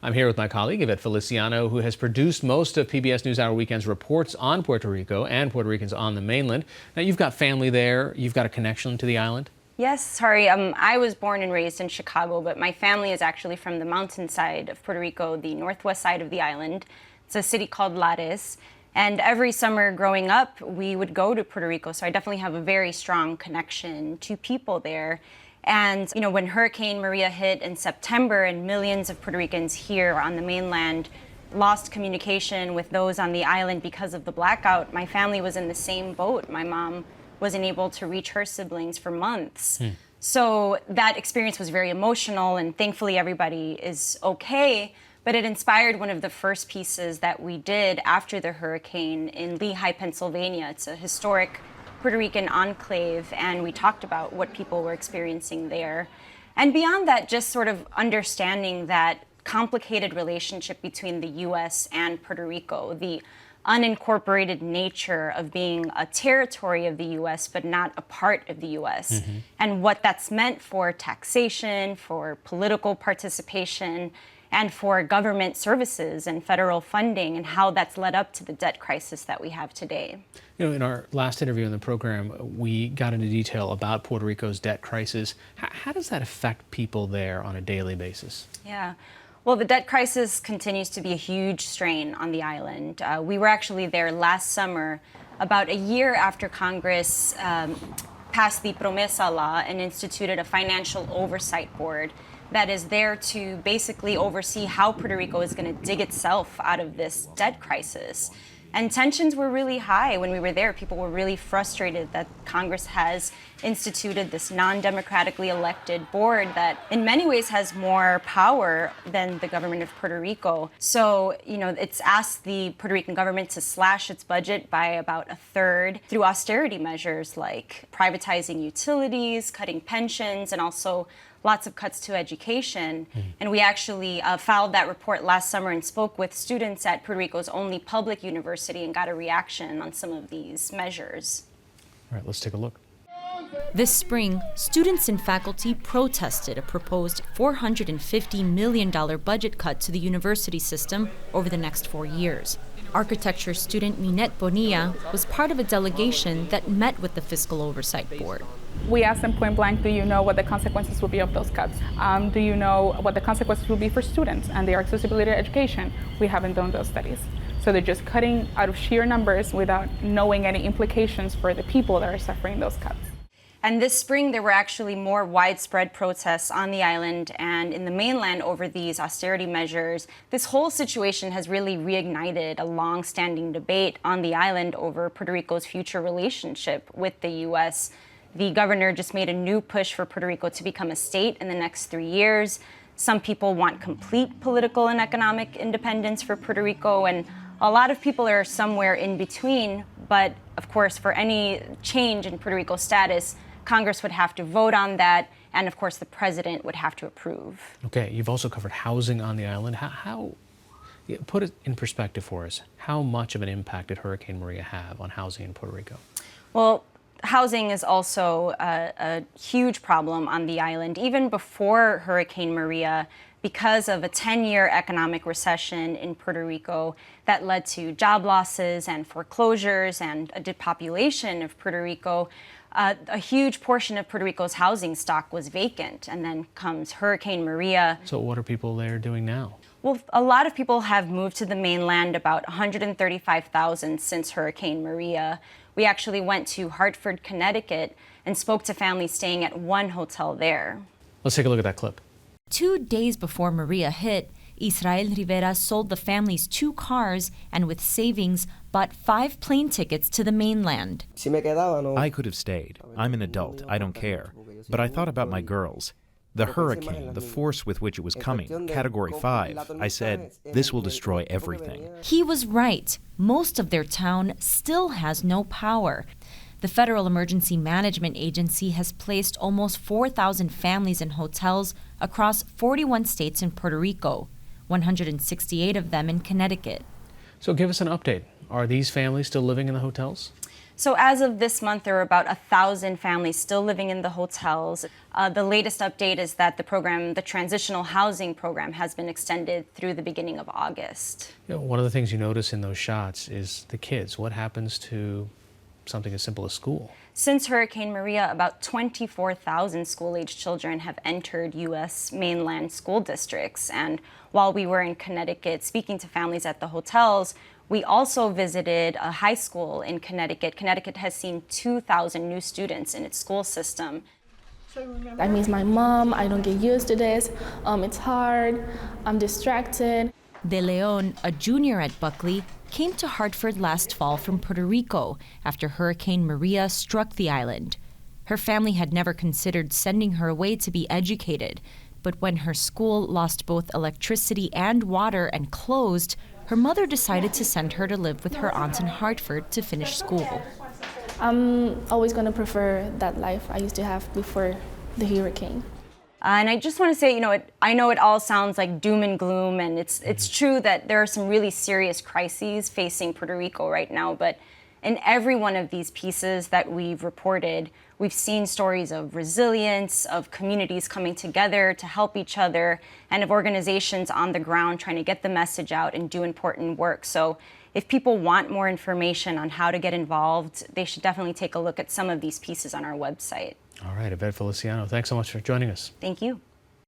I'm here with my colleague, Yvette Feliciano, who has produced most of PBS NewsHour Weekend's reports on Puerto Rico and Puerto Ricans on the mainland. Now, you've got family there. You've got a connection to the island. Yes, sorry. I was born and raised in Chicago, but my family is actually from the mountainside of Puerto Rico, the northwest side of the island. It's a city called Lares. And every summer growing up, we would go to Puerto Rico. So I definitely have a very strong connection to people there. And, you know, when Hurricane Maria hit in September and millions of Puerto Ricans here on the mainland lost communication with those on the island because of the blackout, my family was in the same boat. My mom wasn't able to reach her siblings for months. So that experience was very emotional, and thankfully everybody is okay. But it inspired one of the first pieces that we did after the hurricane in Lehigh, Pennsylvania. It's a historic Puerto Rican enclave, and we talked about what people were experiencing there. And beyond that, just sort of understanding that complicated relationship between the U.S. and Puerto Rico, the unincorporated nature of being a territory of the U.S. but not a part of the U.S., and what that's meant for taxation, for political participation, and for government services and federal funding, and how that's led up to the debt crisis that we have today. You know, in our last interview in the program, we got into detail about Puerto Rico's debt crisis. How does that affect people there on a daily basis? Yeah. Well, the debt crisis continues to be a huge strain on the island. We were actually there last summer, about a year after Congress passed the Promesa law and instituted a financial oversight board that is there to basically oversee how Puerto Rico is going to dig itself out of this debt crisis. And tensions were really high when we were there. People were really frustrated that Congress has instituted this non-democratically elected board that in many ways has more power than the government of Puerto Rico. So, you know, it's asked the Puerto Rican government to slash its budget by about a third through austerity measures like privatizing utilities, cutting pensions, and also lots of cuts to education. And we actually filed that report last summer and spoke with students at Puerto Rico's only public university and got a reaction on some of these measures. All right, let's take a look. This spring, students and faculty protested a proposed $450 million budget cut to the university system over the next 4 years. Architecture student Ninette Bonilla was part of a delegation that met with the Fiscal Oversight Board. We asked them point blank, do you know what the consequences will be of those cuts? Do you know what the consequences will be for students and their accessibility to education? We haven't done those studies. So they're just cutting out of sheer numbers without knowing any implications for the people that are suffering those cuts. And this spring, there were actually more widespread protests on the island and in the mainland over these austerity measures. This whole situation has really reignited a long-standing debate on the island over Puerto Rico's future relationship with the U.S. The governor just made a new push for Puerto Rico to become a state in the next 3 years. Some people want complete political and economic independence for Puerto Rico, and a lot of people are somewhere in between. But of course, for any change in Puerto Rico's status, Congress would have to vote on that, and of course the president would have to approve. Okay, you've also covered housing on the island. Put it in perspective for us. How much of an impact did Hurricane Maria have on housing in Puerto Rico? Well, housing is also a huge problem on the island. Even before Hurricane Maria, because of a 10-year economic recession in Puerto Rico that led to job losses and foreclosures and a depopulation of Puerto Rico, a huge portion of Puerto Rico's housing stock was vacant. And then comes Hurricane Maria. So what are people there doing now? Well, a lot of people have moved to the mainland, about 135,000 since Hurricane Maria. We actually went to Hartford, Connecticut, and spoke to families staying at one hotel there. Let's take a look at that clip. 2 days before Maria hit, Israel Rivera sold the family's 2 cars and with savings bought 5 plane tickets to the mainland. I could have stayed. I'm an adult. I don't care. But I thought about my girls. The hurricane, the force with which it was coming, Category 5, I said, this will destroy everything. He was right. Most of their town still has no power. The Federal Emergency Management Agency has placed almost 4,000 families in hotels across 41 states in Puerto Rico, 168 of them in Connecticut. So give us an update. Are these families still living in the hotels? So as of this month, there are about 1,000 families still living in the hotels. The latest update is that the transitional housing program, has been extended through the beginning of August. One of the things you notice in those shots is the kids. What happens to something as simple as school? Since Hurricane Maria, about 24,000 school-aged children have entered U.S. mainland school districts. And while we were in Connecticut speaking to families at the hotels, we also visited a high school in Connecticut. Connecticut has seen 2,000 new students in its school system. That means my mom, I don't get used to this. It's hard, I'm distracted. De Leon, a junior at Buckley, came to Hartford last fall from Puerto Rico after Hurricane Maria struck the island. Her family had never considered sending her away to be educated, but when her school lost both electricity and water and closed, her mother decided to send her to live with her aunt in Hartford to finish school. I'm always going to prefer that life I used to have before the hurricane. And I just want to say, I know it all sounds like doom and gloom, and it's true that there are some really serious crises facing Puerto Rico right now, but in every one of these pieces that we've reported, we've seen stories of resilience, of communities coming together to help each other, and of organizations on the ground trying to get the message out and do important work. So if people want more information on how to get involved, they should definitely take a look at some of these pieces on our website. All right, Yvette Feliciano, thanks so much for joining us. Thank you.